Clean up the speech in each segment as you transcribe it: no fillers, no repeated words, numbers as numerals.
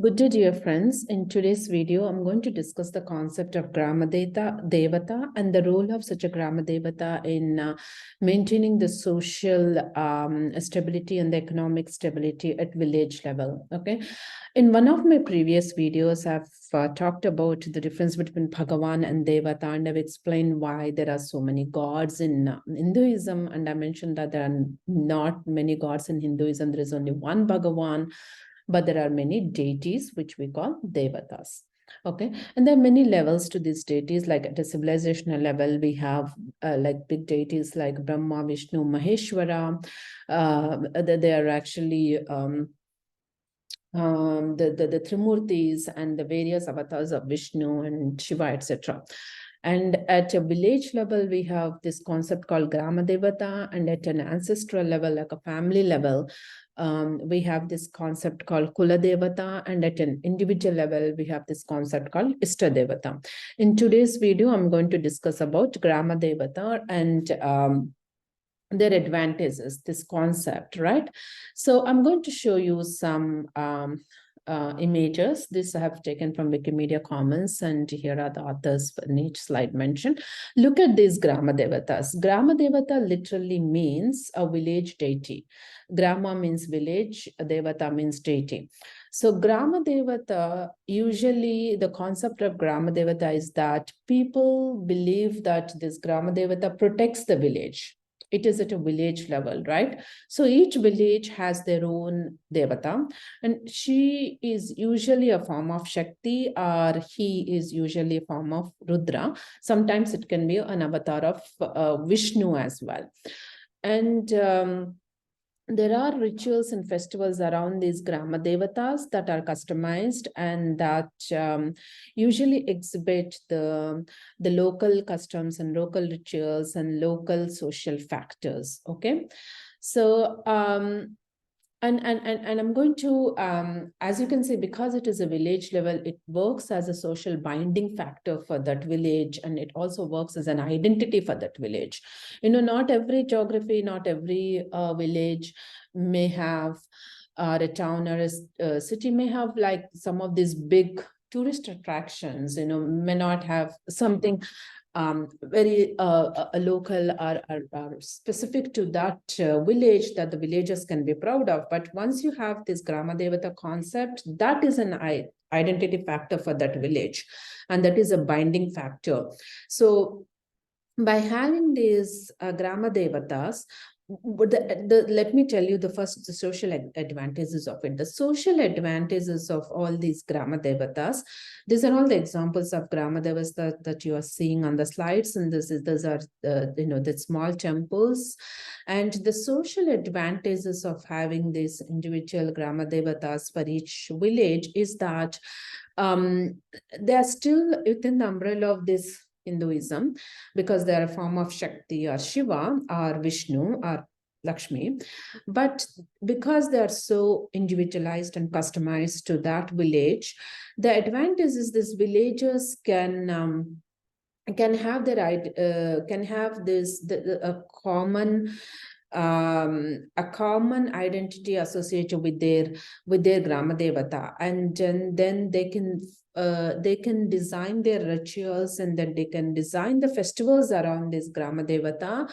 Good day, dear friends. In today's video, I'm going to discuss the concept of Grama Devatha and the role of such a Grama Devatha in maintaining the social stability and the economic stability at village level. Okay. In one of my previous videos, I've talked about the difference between Bhagavan and Devata, and I've explained why there are so many gods in Hinduism. And I mentioned that there are not many gods in Hinduism. There is only one Bhagavan, but there are many deities which we call devatas. Okay, and there are many levels to these deities. Like at a civilizational level, we have like big deities like Brahma, Vishnu, Maheshwara. They are actually the Trimurtis and the various avatars of Vishnu and Shiva, etc. And at a village level, we have this concept called Grama Devatha, and at an ancestral level, like a family level, we have this concept called Kula Devata, and at an individual level, we have this concept called Ishta Devata. In today's video, I'm going to discuss about Grama Devata and their advantages, this concept, right? So I'm going to show you some images. This I have taken from Wikimedia Commons, and here are the authors in each slide mentioned. Look at these Grama Devatas. Grama Devata literally means a village deity. Grama means village, Devata means deity. So Grama Devata, usually the concept of Grama Devata is that people believe that this Grama Devata protects the village. It is at a village level, right? So each village has their own Devata, and she is usually a form of Shakti, or he is usually a form of Rudra. Sometimes it can be an avatar of Vishnu as well. And there are rituals and festivals around these Grama Devatas that are customized and that usually exhibit the local customs and local rituals and local social factors. Okay, so and I'm going to, as you can see, because it is a village level, it works as a social binding factor for that village, and it also works as an identity for that village. You know, not every geography, not every village may have, a town or a city may have like some of these big tourist attractions, you know, may not have something very local or specific to that village that the villagers can be proud of. But once you have this Grama Devata concept, that is an identity factor for that village, and that is a binding factor. So by having these Grama Devatas, let me tell you the social advantages of it. The social advantages of all these Grama Devatas. These are all the examples of Grama Devas that you are seeing on the slides, and those are the small temples. And the social advantages of having these individual Grama Devatas for each village is that they are still within the umbrella of this Hinduism, because they are a form of Shakti or Shiva or Vishnu or Lakshmi. But because they are so individualized and customized to that village, the advantage is these villagers can have a common identity associated with their Grama Devata, and then they can design their rituals, and then they can design the festivals around this Grama Devata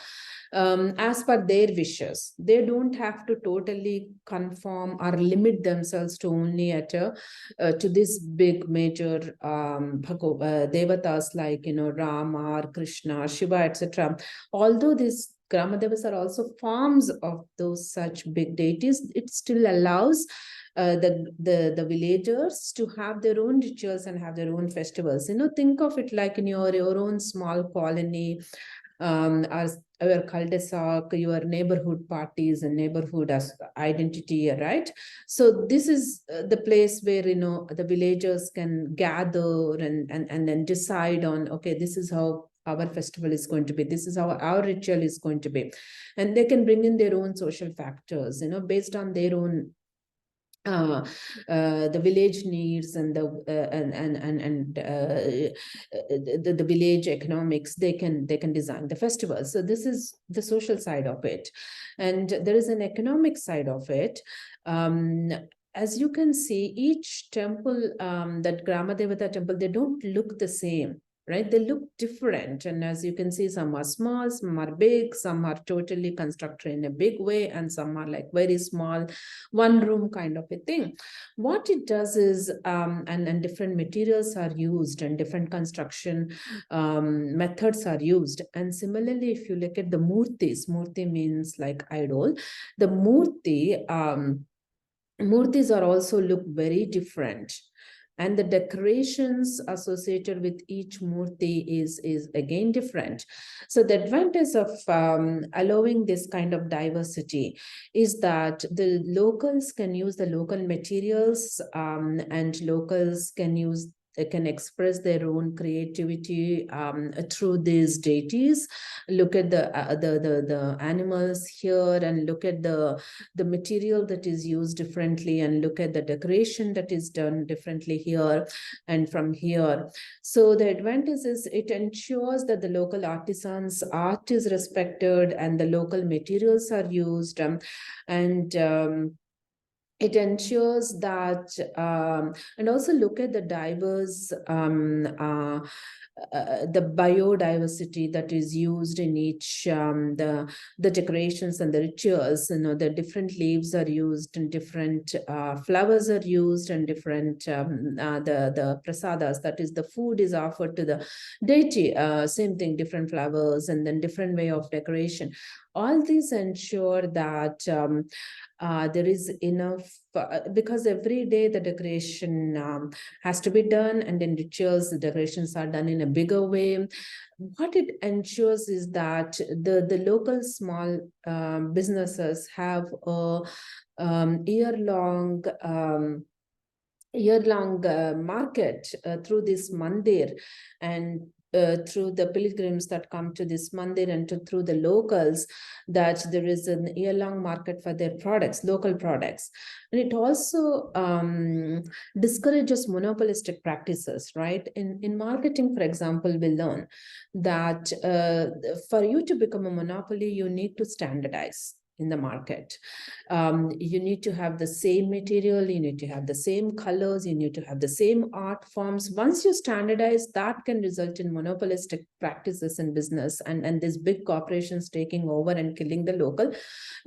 as per their wishes. They don't have to totally conform or limit themselves to only to this big major devatas like Rama or Krishna, Shiva, etc. Although these Grama Devas are also forms of those such big deities, it still allows the villagers to have their own rituals and have their own festivals. Think of it like in your own small colony, as your cul-de-sac, your neighborhood parties and neighborhood as identity, right? So this is the place where the villagers can gather and then decide on, okay, this is how our festival is going to be, this is how our ritual is going to be, and they can bring in their own social factors, based on their own the village needs and the village economics. They can design the festival. So this is the social side of it, and there is an economic side of it. as you can see, each temple, that Grama Devatha temple, they don't look the same, right? They look different. And as you can see, some are small, some are big, some are totally constructed in a big way, and some are like very small, one room kind of a thing. What it does is, and different materials are used and different construction methods are used. And similarly, if you look at the murtis, murti means like idol, the murtis are also look very different, and the decorations associated with each murti is again different. So the advantage of allowing this kind of diversity is that the locals can use the local materials, and locals can use, they can express their own creativity through these deities. Look at the animals here, and look at the material that is used differently, and look at the decoration that is done differently here and from here. So the advantage is it ensures that the local artisans' art is respected and the local materials are used, and it ensures that, and also look at the diverse, the biodiversity that is used in each, the decorations and the rituals. The different leaves are used, and different flowers are used, and different the prasadas, that is the food is offered to the deity, same thing, different flowers, and then different way of decoration. All these ensure that there is enough, because every day the decoration has to be done, and in rituals the decorations are done in a bigger way. What it ensures is that the local small businesses have a year-long market through this mandir, and through the pilgrims that come to this mandir, and through the locals, that there is a year-long market for their products, local products. And it also discourages monopolistic practices, right? In marketing, for example, we learn that for you to become a monopoly, you need to standardize in the market. You need to have the same material, you need to have the same colors, you need to have the same art forms. Once you standardize, that can result in monopolistic practices in business, and these big corporations taking over and killing the local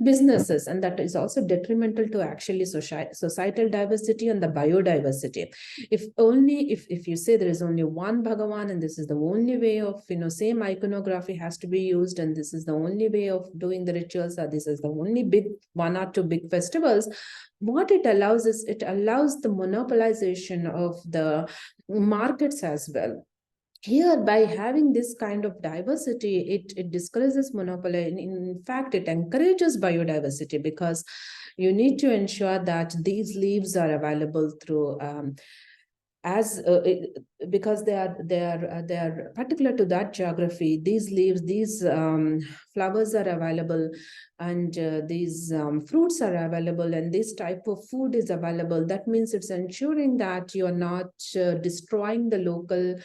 businesses. And that is also detrimental to actually societal diversity and the biodiversity. If you say there is only one Bhagavan, and this is the only way of, same iconography has to be used, and this is the only way of doing the rituals, or this is the only big one or two big festivals, what it allows is, it allows the monopolization of the markets as well. Here, by having this kind of diversity, it discourages monopoly. In fact, it encourages biodiversity, because you need to ensure that these leaves are available through because they are particular to that geography. These leaves, these flowers are available, and these fruits are available, and this type of food is available. That means it's ensuring that you are not destroying the local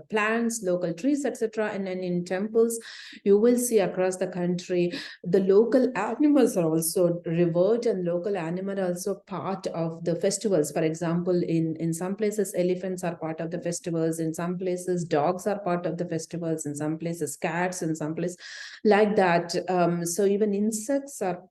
plants, local trees, etc. And then in temples, you will see across the country, the local animals are also revered, and local animals are also part of the festivals. For example, in some places, elephants are part of the festivals. In some places, dogs are part of the festivals. In some places, cats. In some places, like that. So even insects are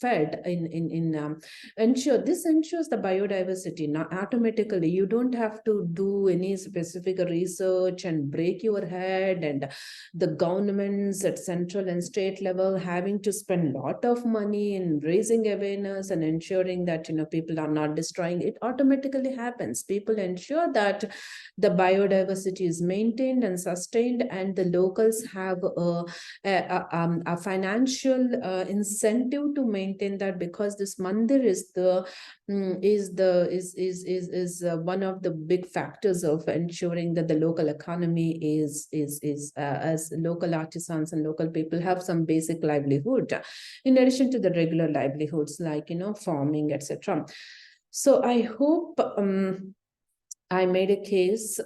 fed this ensures the biodiversity. Now, automatically, you don't have to do any specific research and break your head, and the governments at central and state level having to spend a lot of money in raising awareness and ensuring that people are not destroying. It automatically happens. People ensure that the biodiversity is maintained and sustained, and the locals have a financial incentive to maintain that, because this mandir is one of the big factors of ensuring that the local economy is as local artisans and local people have some basic livelihood, in addition to the regular livelihoods like farming, etc. So I hope I made a case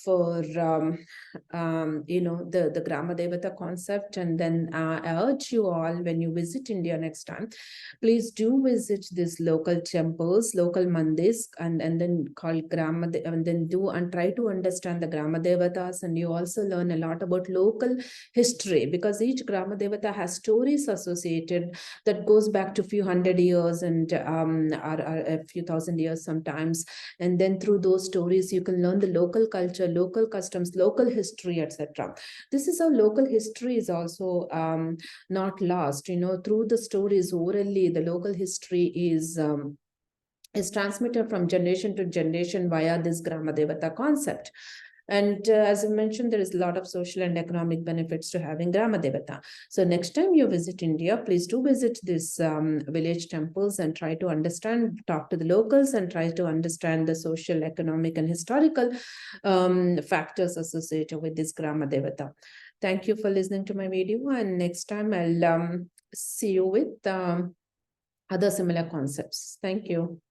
for the Grama Devatha concept, and then I urge you all, when you visit India next time, please do visit these local temples, local mandis, and then call and then do and try to understand the Grama Devatas, and you also learn a lot about local history, because each Grama Devatha has stories associated that goes back to a few hundred years and are a few thousand years sometimes. And then through those stories you can learn the local culture, local customs, local history, etc. This is how local history is also not lost. Through the stories orally, the local history is transmitted from generation to generation via this Grama Devatha concept. And as I mentioned, there is a lot of social and economic benefits to having Grama Devatha. So next time you visit India, please do visit these village temples and try to understand, talk to the locals and try to understand the social, economic, and historical factors associated with this Grama Devatha. Thank you for listening to my video, and next time I'll see you with other similar concepts. Thank you.